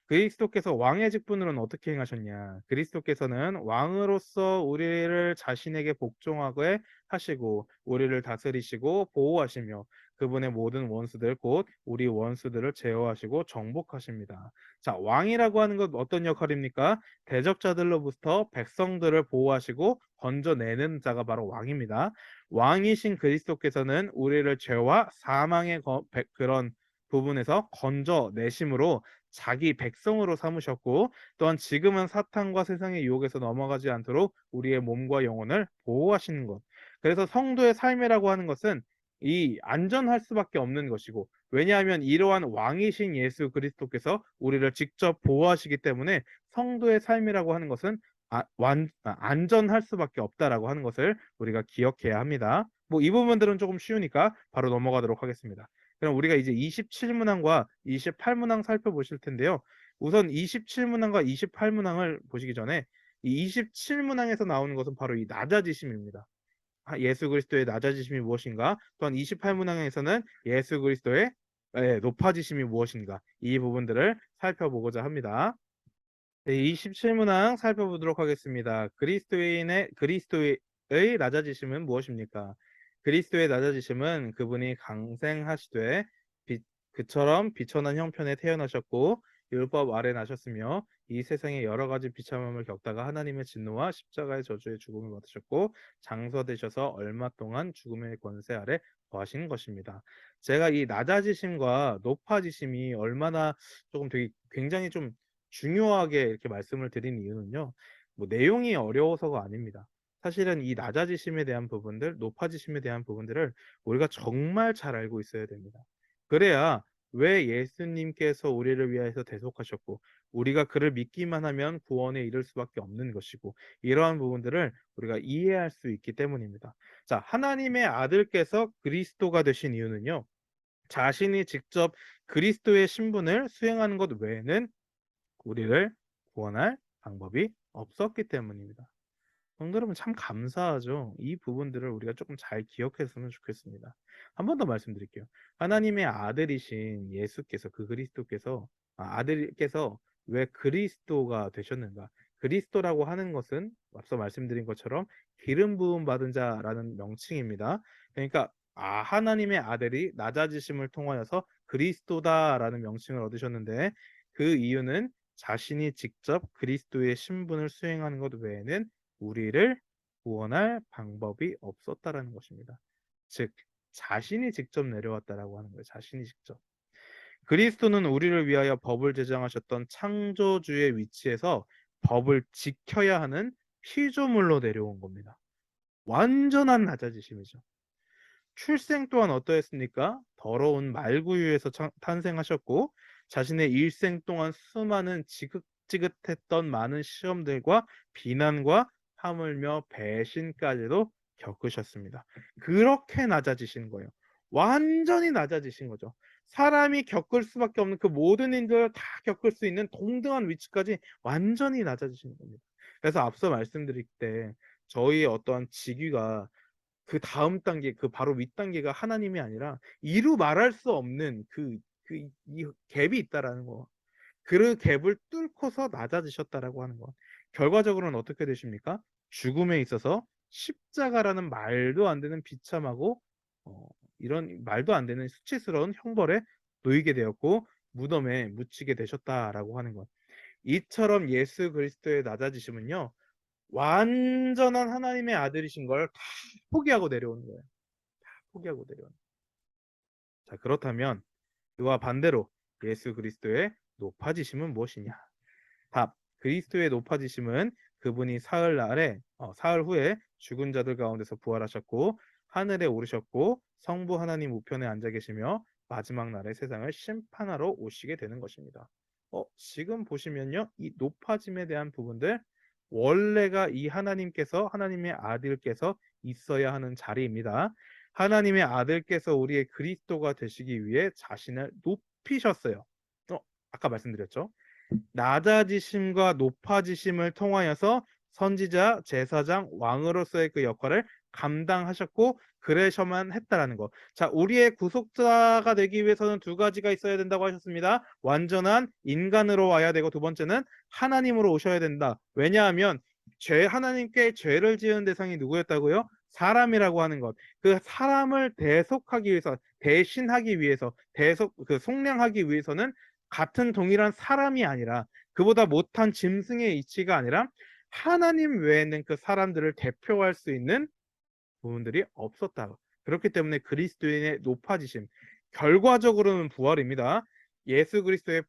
그리스도께서 왕의 직분으로는 어떻게 행하셨냐? 그리스도께서는 왕으로서 우리를 자신에게 복종하게 하시고 우리를 다스리시고 보호하시며 그분의 모든 원수들 곧 우리 원수들을 제어하시고 정복하십니다. 자, 왕이라고 하는 건 어떤 역할입니까? 대적자들로부터 백성들을 보호하시고 건져내는 자가 바로 왕입니다. 왕이신 그리스도께서는 우리를 죄와 사망의 그런 부분에서 건져내심으로 자기 백성으로 삼으셨고 또한 지금은 사탄과 세상의 유혹에서 넘어가지 않도록 우리의 몸과 영혼을 보호하시는 것. 그래서 성도의 삶이라고 하는 것은 이 안전할 수밖에 없는 것이고 왜냐하면 이러한 왕이신 예수 그리스도께서 우리를 직접 보호하시기 때문에 성도의 삶이라고 하는 것은 안전할 수밖에 없다라고 하는 것을 우리가 기억해야 합니다. 뭐 이 부분들은 조금 쉬우니까 바로 넘어가도록 하겠습니다. 그럼 우리가 이제 27문항과 28문항 살펴보실 텐데요. 우선 27문항과 28문항을 보시기 전에 이 27문항에서 나오는 것은 바로 이 낮아지심입니다. 예수 그리스도의 낮아지심이 무엇인가? 또한 28문항에서는 예수 그리스도의 높아지심이 무엇인가? 이 부분들을 살펴보고자 합니다. 네, 27문항 살펴보도록 하겠습니다. 그리스도의 낮아지심은 무엇입니까? 그리스도의 낮아지심은 그분이 강생하시되 그처럼 비천한 형편에 태어나셨고 율법 아래 나셨으며 이 세상의 여러 가지 비참함을 겪다가 하나님의 진노와 십자가의 저주의 죽음을 받으셨고 장서되셔서 얼마 동안 죽음의 권세 아래 거하신 것입니다. 제가 이 낮아지심과 높아지심이 얼마나 조금 되게 굉장히 좀 중요하게 이렇게 말씀을 드린 이유는요. 뭐 내용이 어려워서가 아닙니다. 사실은 이 낮아지심에 대한 부분들, 높아지심에 대한 부분들을 우리가 정말 잘 알고 있어야 됩니다. 그래야 왜 예수님께서 우리를 위하여서 대속하셨고 우리가 그를 믿기만 하면 구원에 이를 수밖에 없는 것이고 이러한 부분들을 우리가 이해할 수 있기 때문입니다. 자, 하나님의 아들께서 그리스도가 되신 이유는요. 자신이 직접 그리스도의 신분을 수행하는 것 외에는 우리를 구원할 방법이 없었기 때문입니다. 성도 여러분 참 감사하죠. 이 부분들을 우리가 조금 잘 기억했으면 좋겠습니다. 한 번 더 말씀드릴게요. 하나님의 아들이신 예수께서 그 그리스도께서 아들께서 왜 그리스도가 되셨는가? 그리스도라고 하는 것은 앞서 말씀드린 것처럼 기름 부음 받은 자라는 명칭입니다. 그러니까 하나님의 아들이 낮아지심을 통하여서 그리스도다라는 명칭을 얻으셨는데 그 이유는 자신이 직접 그리스도의 신분을 수행하는 것 외에는 우리를 구원할 방법이 없었다라는 것입니다. 즉 자신이 직접 내려왔다라고 하는 거예요. 자신이 직접. 그리스도는 우리를 위하여 법을 제정하셨던 창조주의 위치에서 법을 지켜야 하는 피조물로 내려온 겁니다. 완전한 낮아지심이죠. 출생 또한 어떠했습니까? 더러운 말구유에서 탄생하셨고 자신의 일생 동안 수많은 지긋지긋했던 많은 시험들과 비난과 하물며 배신까지도 겪으셨습니다. 그렇게 낮아지신 거예요. 완전히 낮아지신 거죠. 사람이 겪을 수밖에 없는 그 모든 일들을 다 겪을 수 있는 동등한 위치까지 완전히 낮아지신 겁니다. 그래서 앞서 말씀드릴 때 저희의 어떠한 직위가 그 다음 단계, 그 바로 윗 단계가 하나님이 아니라 이루 말할 수 없는 이 갭이 있다라는 거. 그 갭을 뚫고서 낮아지셨다라고 하는 거. 결과적으로는 어떻게 되십니까? 죽음에 있어서 십자가라는 말도 안 되는 비참하고 어, 이런 말도 안 되는 수치스러운 형벌에 놓이게 되었고 무덤에 묻히게 되셨다라고 하는 것. 이처럼 예수 그리스도의 낮아지심은요. 완전한 하나님의 아들이신 걸 다 포기하고 내려오는 거예요. 포기하고 내려오는. 자, 그렇다면 그와 반대로 예수 그리스도의 높아지심은 무엇이냐? 답. 그리스도의 높아지심은 그분이 사흘 후에 죽은 자들 가운데서 부활하셨고 하늘에 오르셨고 성부 하나님 우편에 앉아 계시며 마지막 날의 세상을 심판하러 오시게 되는 것입니다. 지금 보시면요. 이 높아짐에 대한 부분들 원래가 이 하나님의 아들께서 있어야 하는 자리입니다. 하나님의 아들께서 우리의 그리스도가 되시기 위해 자신을 높이셨어요. 어, 아까 말씀드렸죠. 낮아지심과 높아지심을 통하여서 선지자, 제사장, 왕으로서의 그 역할을 감당하셨고 그러셔만 했다라는 것. 자, 우리의 구속자가 되기 위해서는 두 가지가 있어야 된다고 하셨습니다. 완전한 인간으로 와야 되고 두 번째는 하나님으로 오셔야 된다. 왜냐하면 하나님께 죄를 지은 대상이 누구였다고요? 사람이라고 하는 것. 그 사람을 대속하기 위해서, 대신하기 위해서, 속량하기 위해서는 같은 동일한 사람이 아니라 그보다 못한 짐승의 이치가 아니라 하나님 외에는 그 사람들을 대표할 수 있는 부분들이 없었다. 그렇기 때문에 그리스도인의 높아지심, 결과적으로는 부활입니다. 예수 그리스도의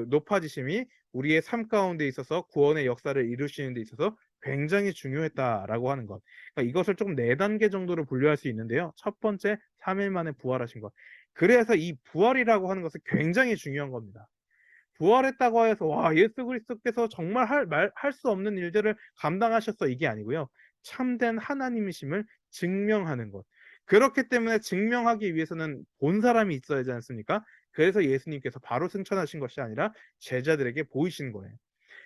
높아지심이 우리의 삶 가운데 있어서 구원의 역사를 이루시는 데 있어서 굉장히 중요했다라고 하는 것. 그러니까 이것을 조금 네 단계 정도로 분류할 수 있는데요. 첫 번째, 3일 만에 부활하신 것. 그래서 이 부활이라고 하는 것은 굉장히 중요한 겁니다. 부활했다고 해서 와 예수 그리스도께서 정말 할 수 없는 일들을 감당하셨어 이게 아니고요. 참된 하나님이심을 증명하는 것. 그렇기 때문에 증명하기 위해서는 본 사람이 있어야 하지 않습니까? 그래서 예수님께서 바로 승천하신 것이 아니라 제자들에게 보이신 거예요.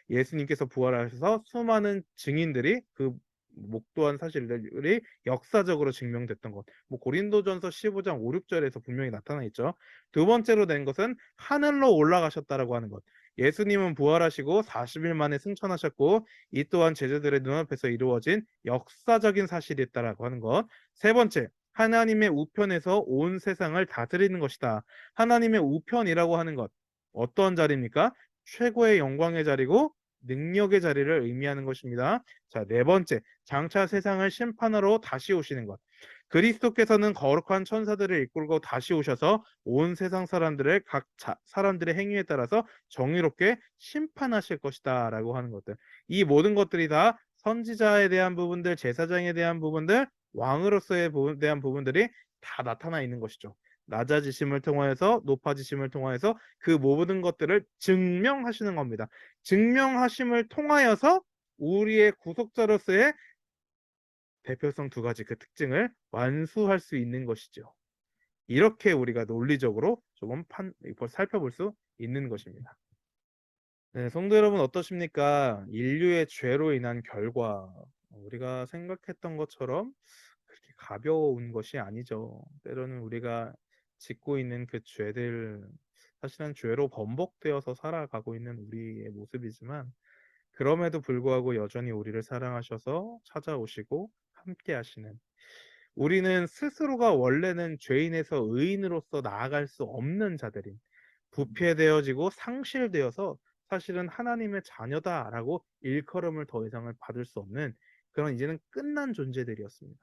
예수님께서 부활하셔서 수많은 증인들이 그 목도한 사실들이 역사적으로 증명됐던 것. 뭐 고린도전서 15장 5, 6절에서 분명히 나타나 있죠. 두 번째로 된 것은 하늘로 올라가셨다라고 하는 것. 예수님은 부활하시고 40일 만에 승천하셨고 이 또한 제자들의 눈앞에서 이루어진 역사적인 사실이었다라고 하는 것. 세 번째, 하나님의 우편에서 온 세상을 다스리는 것이다. 하나님의 우편이라고 하는 것. 어떤 자리입니까? 최고의 영광의 자리고 능력의 자리를 의미하는 것입니다. 자, 네 번째, 장차 세상을 심판하러 다시 오시는 것. 그리스도께서는 거룩한 천사들을 이끌고 다시 오셔서 온 세상 사람들을 사람들의 행위에 따라서 정의롭게 심판하실 것이다라고 하는 것들. 이 모든 것들이 다 선지자에 대한 부분들, 제사장에 대한 부분들, 왕으로서의 대한 부분들이 다 나타나 있는 것이죠. 낮아지심을 통하여서 높아지심을 통하여서 그 모든 것들을 증명하시는 겁니다. 증명하심을 통하여서 우리의 구속자로서의 대표성 두 가지 그 특징을 완수할 수 있는 것이죠. 이렇게 우리가 논리적으로 조금 살펴볼 수 있는 것입니다. 네, 성도 여러분 어떠십니까? 인류의 죄로 인한 결과 우리가 생각했던 것처럼 그렇게 가벼운 것이 아니죠. 때로는 우리가 짓고 있는 그 죄들 사실은 죄로 번복되어서 살아가고 있는 우리의 모습이지만 그럼에도 불구하고 여전히 우리를 사랑하셔서 찾아오시고 함께 하시는 우리는 스스로가 원래는 죄인에서 의인으로서 나아갈 수 없는 자들인 부패되어지고 상실되어서 사실은 하나님의 자녀다라고 일컬음을 더 이상을 받을 수 없는 그런 이제는 끝난 존재들이었습니다.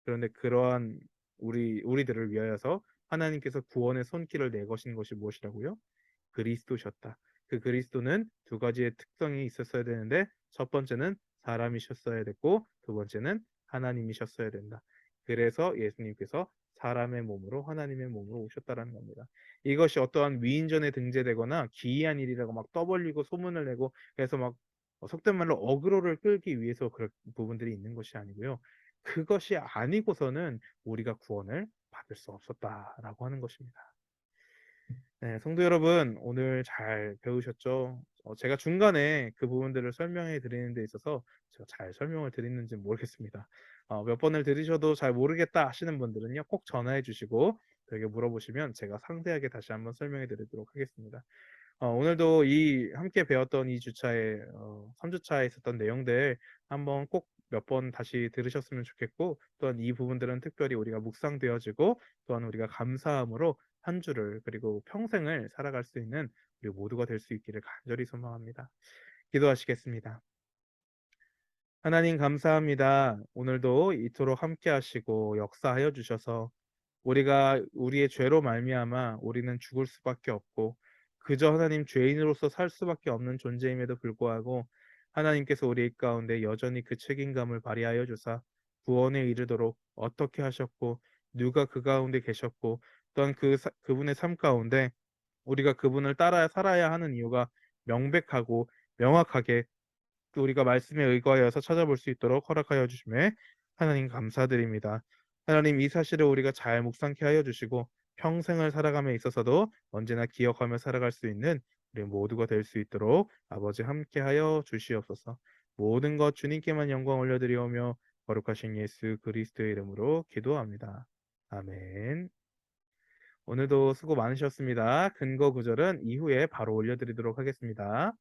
그런데 그러한 우리들을 위하여서 하나님께서 구원의 손길을 내거신 것이 무엇이라고요? 그리스도셨다. 그 그리스도는 두 가지의 특성이 있었어야 되는데 첫 번째는 사람이셨어야 됐고 두 번째는 하나님이셨어야 된다. 그래서 예수님께서 사람의 몸으로 하나님의 몸으로 오셨다라는 겁니다. 이것이 어떠한 위인전에 등재되거나 기이한 일이라고 막 떠벌리고 소문을 내고 그래서 막 속된 말로 어그로를 끌기 위해서 그런 부분들이 있는 것이 아니고요. 그것이 아니고서는 우리가 구원을 받을 수 없었다라고 하는 것입니다. 네, 성도 여러분, 오늘 잘 배우셨죠? 제가 중간에 그 부분들을 설명해 드리는 데 있어서 제가 잘 설명을 드리는지 모르겠습니다. 몇 번을 들으셔도 잘 모르겠다 하시는 분들은요, 꼭 전화해 주시고 저에게 물어보시면 제가 상세하게 다시 한번 설명해 드리도록 하겠습니다. 오늘도 함께 배웠던 이 주차에 3주차에 있었던 내용들 한번 꼭 몇 번 다시 들으셨으면 좋겠고 또한 이 부분들은 특별히 우리가 묵상되어지고 또한 우리가 감사함으로 한 주를 그리고 평생을 살아갈 수 있는 우리 모두가 될 수 있기를 간절히 소망합니다. 기도하시겠습니다. 하나님 감사합니다. 오늘도 이토록 함께 하시고 역사하여 주셔서 우리가 우리의 죄로 말미암아 우리는 죽을 수밖에 없고 그저 하나님 죄인으로서 살 수밖에 없는 존재임에도 불구하고 하나님께서 우리 가운데 여전히 그 책임감을 발휘하여 주사 구원에 이르도록 어떻게 하셨고 누가 그 가운데 계셨고 어떤 그분의 삶 가운데 우리가 그분을 따라 살아야 하는 이유가 명백하고 명확하게 또 우리가 말씀에 의거하여서 찾아볼 수 있도록 허락하여 주심에 하나님 감사드립니다. 하나님 이 사실을 우리가 잘 묵상케 하여 주시고 평생을 살아감에 있어서도 언제나 기억하며 살아갈 수 있는 우리 모두가 될 수 있도록 아버지 함께하여 주시옵소서. 모든 것 주님께만 영광 올려드리오며 거룩하신 예수 그리스도의 이름으로 기도합니다. 아멘. 오늘도 수고 많으셨습니다. 근거 구절은 이후에 바로 올려드리도록 하겠습니다.